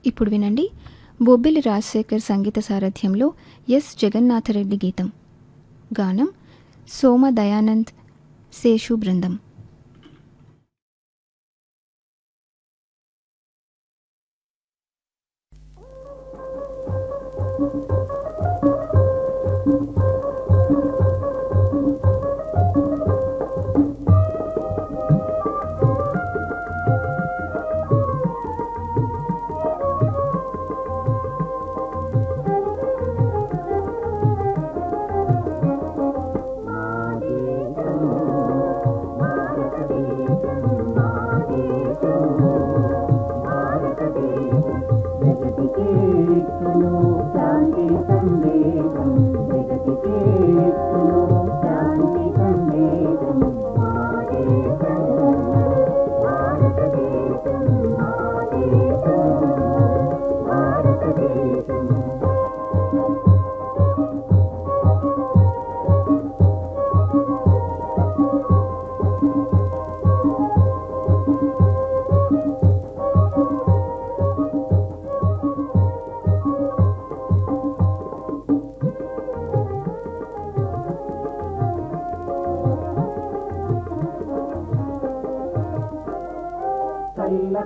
ఇప్పుడు వినండి బొబ్బిలి రాజశేఖర్ సంగీత సారథ్యంలో ఎస్ జగన్నాథరెడ్డి గీతం. గానం సోమ దయానంద్ శేషు బృందం.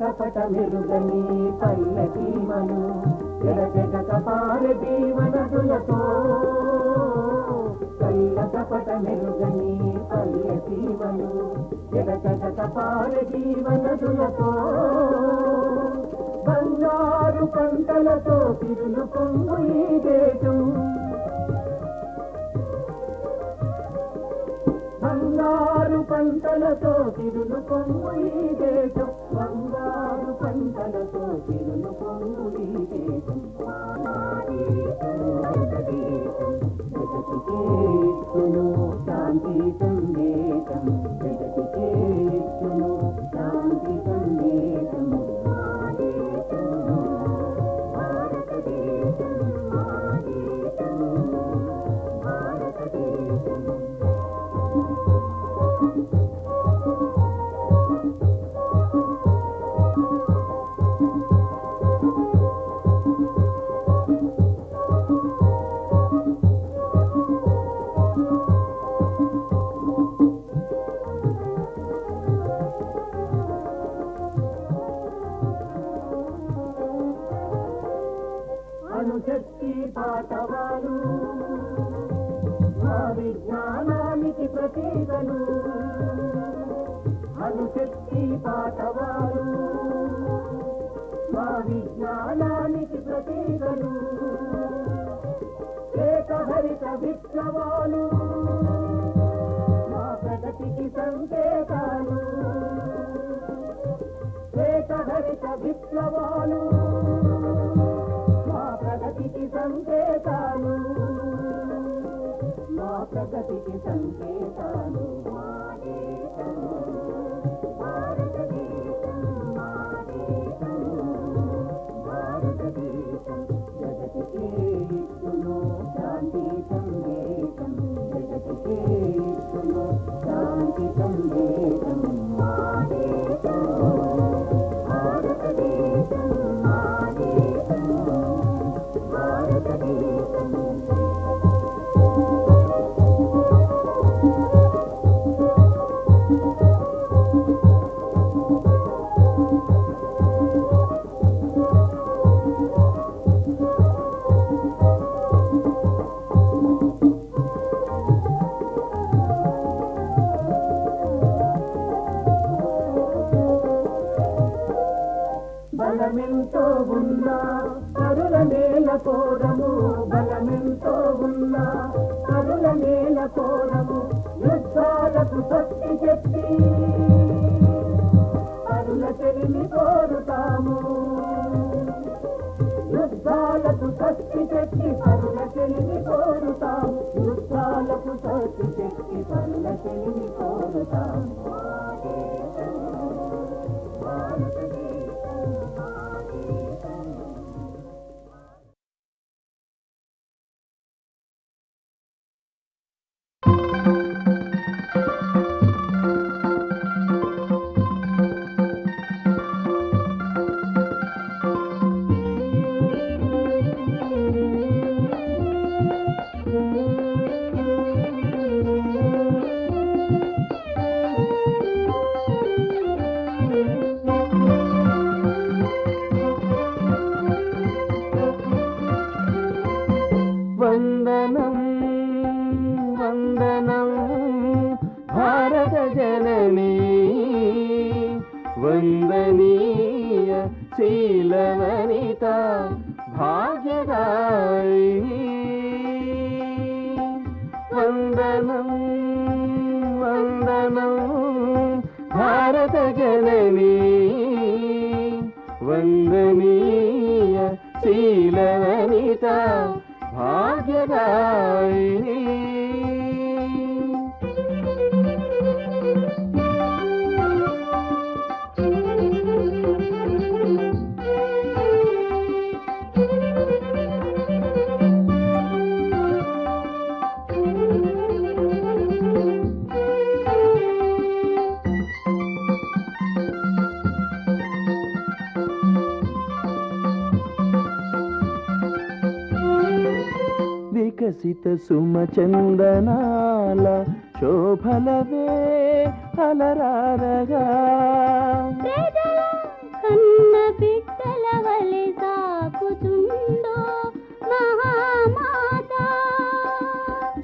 కపట మెరుగని పల్లకి మను ఎడజగక పారె దీవనదులతో కల్ల కపట మెరుగని పల్లకి మను ఎడజగక పారె దీవనదులతో బంగారు పంటలతో తిరులు పొంగు ఈ దేశం బంగారు పంటలతో తిరులు పొంగు ఈ దేశం బంగారు పంటలతో తిరులు పొంగు ఈ దేశం జగతికేస్తును శాంతి సందేశం జగతికేస్తును శాంతి సందేశం భారతదేశం భారతదేశం అణుశక్తి పాఠవాలు మా విజ్ఞానానికి ప్రతీకలు అణుశక్తి పాఠవాలు మా విజ్ఞానానికి ప్రతీకలు ఏకహరిత విప్లవాలు మా ప్రగతికి సంకేతాలు ఏకహరిత విప్లవాలు ప్రగతికి సంకేతాలు మా ప్రగతికి సంకేతాలు భారతదేశం భారతదేశం జగతికే ఇస్తును శాంతి సందేశం జగతికే ఇస్తును శాంతి సందేశం మా దేశం భారతదేశం బలమెంతో ఉన్నా కరుల నేల కోరము బలమెంతో ఉన్నా కరుల నేల కోరము యుద్ధాలకు శక్తి చెప్పి కరుల చెలిమి కోరుతాము యుద్ధాలకు శక్తి చెప్పి కరుల చెలిమి కోరుతాము యుద్ధాలకు శక్తి చెప్పి కరుల చెలిమి కోరుతాము వందనీయ శీలవనిత భాగ్యదాయిని వందనం వందనం భారత జననీ వందనీయ శీలవనిత భాగ్యదాయిని వికసిత సుమచందనాల శోభలవే అలరారగా కన్న బిడ్డల వలె సాకుతుందో మహామాత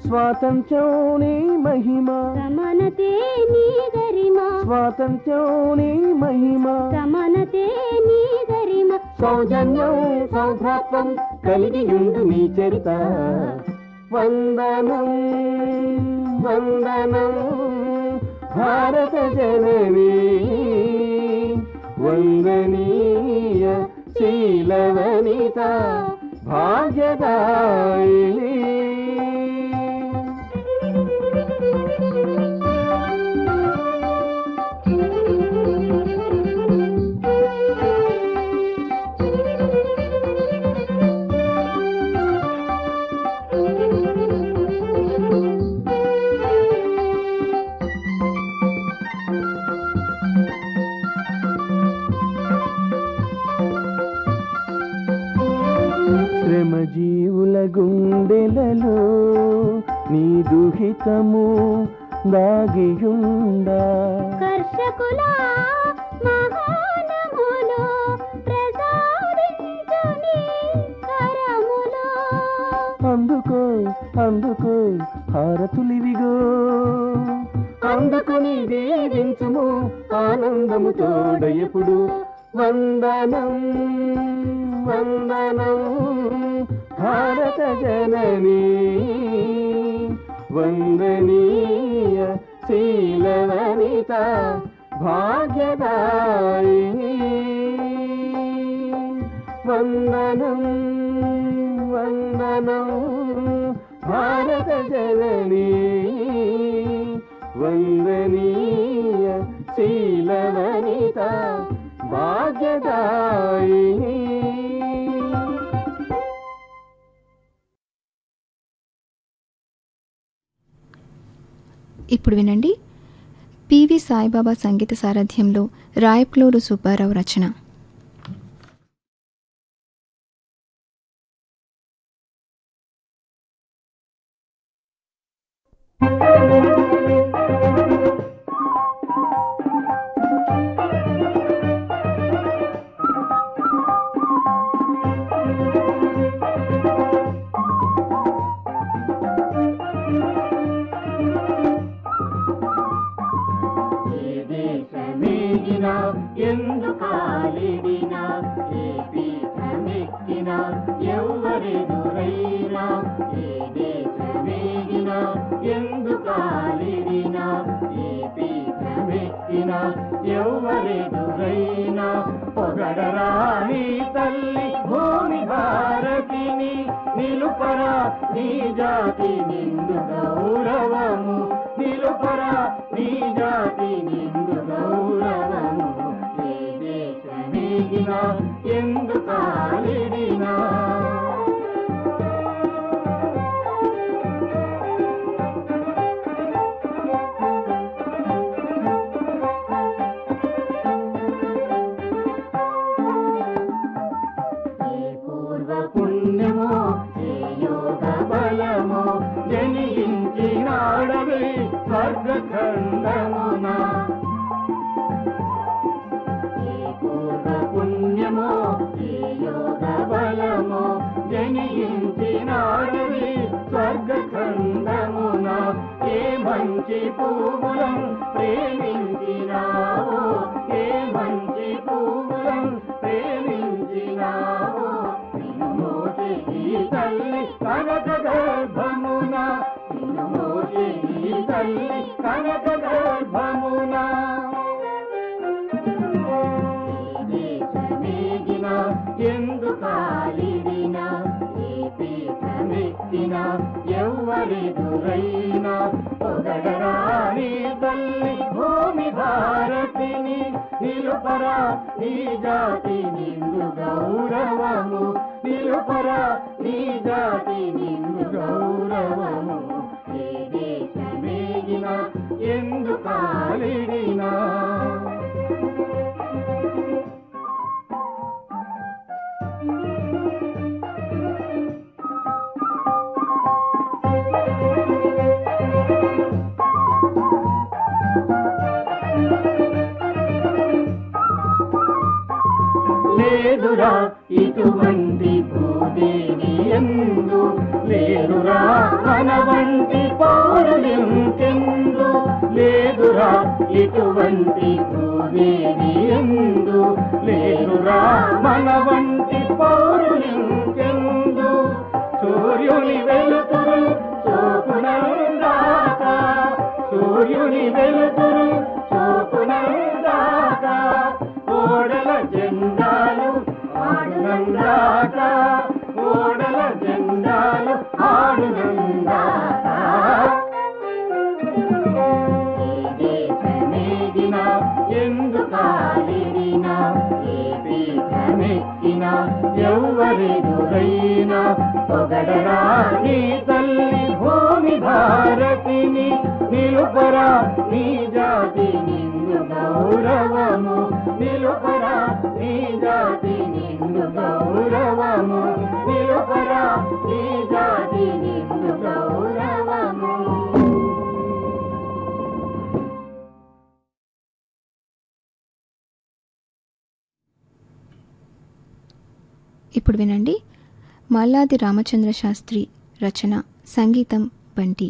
స్వాతంత్ర్యం నీ మహిమ సమానతే నీ గరిమ స్వాతంత్ర్యం నీ మహిమ సమానతే నీ గరిమ సౌజన్యం సౌభ్రాత్వం కలిగియుండు నీ చరిత వందనం వందనం భారత జననీ వందనీయ శీలవనిత భాగ్యదాయిని శ్రమజీవుల గుండెలలో నీ దుహితము దాగియుండా కర్షకుల మహానములో ప్రసాదించు నీ కరములో అందుకో అందుకో హారతులివిగో అందుకుని దీవించుము ఆనందము తోడ ఎప్పుడు వందనం వందనం భారత జననీ వందనీయ శీలవనిత భాగ్యదాయిని వందనం వందనం భారత జననీ వందనీయ శీలవనిత భాగ్యదాయిని ఇప్పుడు వినండి పివి సాయిబాబా సంగీత సారథ్యంలో రాయప్లూరు సుబ్బారావు రచన. ఎందుకాలిడినా ఏ పీఠమెక్కినా ఎవ్వరెదురైనా ఏ దేశమేగినా ఎందుకాలిడినా ఏ పీఠమెక్కినా ఎవ్వరెదురైనా పొగడరా నీ తల్లి భూమి భారతిని నిలుపరా నీ జాతి నిండు గౌరవము నిలుపరా నీ జాతి నిండు గౌరవము ఎందుకాలిడినా ఏ పూర్వ పుణ్యమో ఏ యోగ బలమో జనించినాడవి స్వర్గఖండమునా పుణ్యమో ఏ యోగ బలమో జనించినాడవి స్వర్గఖండమున ఏ మంచి పువ్వులం ప్రేమించినావో ఏ మంచి తల్లి కనక గర్భమున దేశమేగిన ఎందు కాలిడిన ఈ పీఠమెక్కిన ఎవ్వరెదురైనా పొగడరాని తల్లి భూమి భారతిని నిలుపరా నీ జాతి నిండు గౌరవము నిలుపరా నీ జాతి నిండు గౌరవము ఏ దేశమేగిన ఎందు కాలిడినా లేదురా ఇటువంటి భూదేవి ఎందు లేదురా మన వంటి పౌరులెంకెందు లేదురా ఇటువంటి భూదేవి ఎందు లేదురా మన వంటి పౌరులెంకెందు సూర్యుని వెలుతురు చూపునందాక సూర్యుని వెలుతురు చూపునందాక ఓడల జెండాలు ఆడునందాక ఓడల జెండాలు ఆడునందాక ఏ దేశమేగిన ఎందు కాలిడిన ఏ పీఠమెక్కిన ఎవ్వరెదురైనా పొగడరా నీ తల్లి భూమి భారతిని నిలుపరా నీ జాతి నిండు గౌరవము నిలుపరా నీ జాతి నిండు గౌరవము నిలుపరా నీ జాతి నిండు గౌరవము. ఇప్పుడు వినండి మల్లాది రామచంద్ర శాస్త్రి రచన సంగీతం బంటి.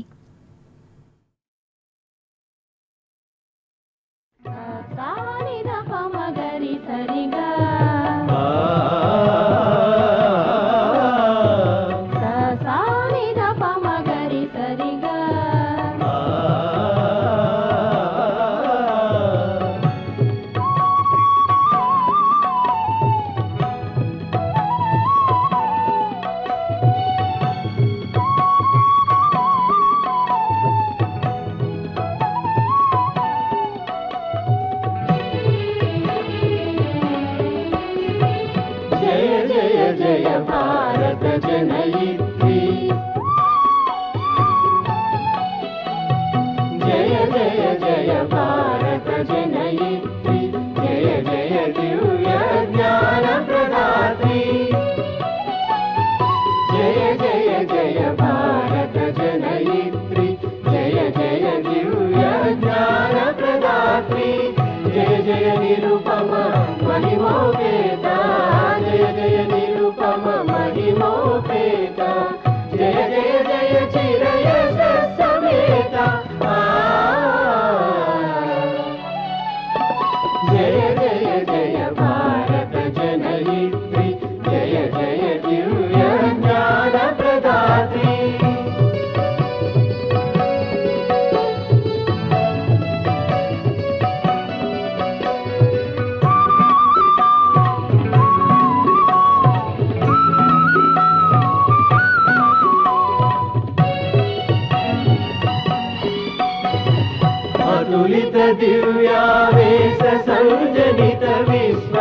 జయ భారత జనయిత్రి జయ జయ జయ భారత జనయిత్రి జయ జయ దివ్య జ్ఞాన ప్రదాత్రి జయ జయ జయ భారత జనయిత్రి జయ జయ దివ్య జ్ఞాన ప్రదాత్రి జయ జయ నిరుపమ మహిమోపేత జయ జయ నిరుపమ మహిమోపేత జయ జయ జయ చిరయశ సమేత జయ జయ జయ భారత జనయిత్రి జయ జయ దివ్య జ్ఞాన ప్రదాత్రి अतुलित दिव्यावेश संजनित विश्व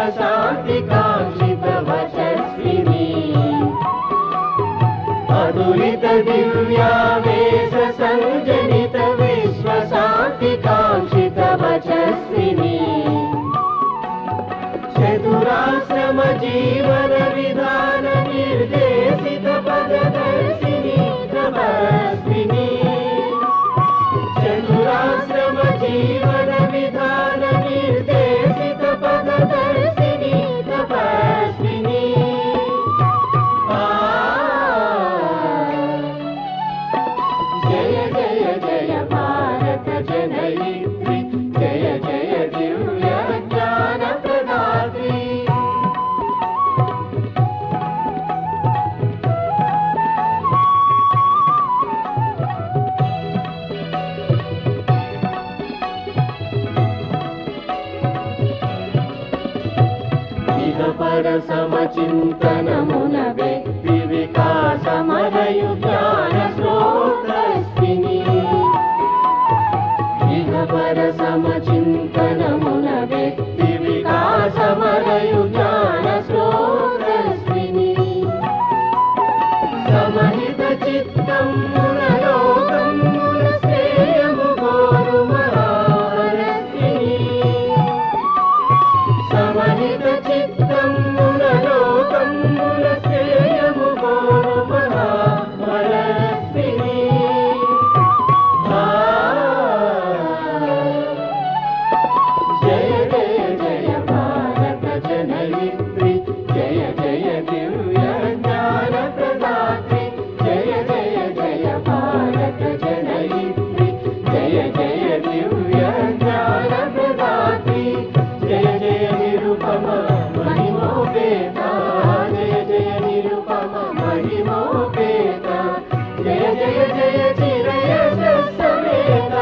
పర సమచింతనమున వ్యక్తి వికాసమరయు జ్ఞాన స్రోతస్విని ఇహ పర సమచింతనమున వ్యక్తి వికాసమరయు జ్ఞాన స్రోతస్విని సమహిత చిత్తం మునలోకముల శ్రేయము గోరు మహారస్విని సమహిత చిత్తం మునలోకముల శ్రేయము గోరు మహారస్విని జయ జయ జయ భారత జనయిత్రి జయ జయ దివ్య జ్ఞాన ప్రదాత్రి జయ జయ జయ భారత జనయిత్రి జయ జయ దివ్య జ్ఞాన ప్రదాత్రి జయ జయ నిరుపమ మహిమోపేత జయ జయ నిరుపమ మహిమోపేత జయ జయ జయ చిరయశ సమేత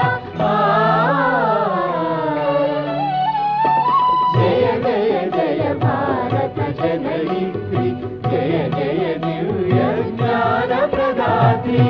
జయ జయ జయ భారత జనయిత్రి జయ జయ దివ్య జ్ఞాన ప్రదాత్రి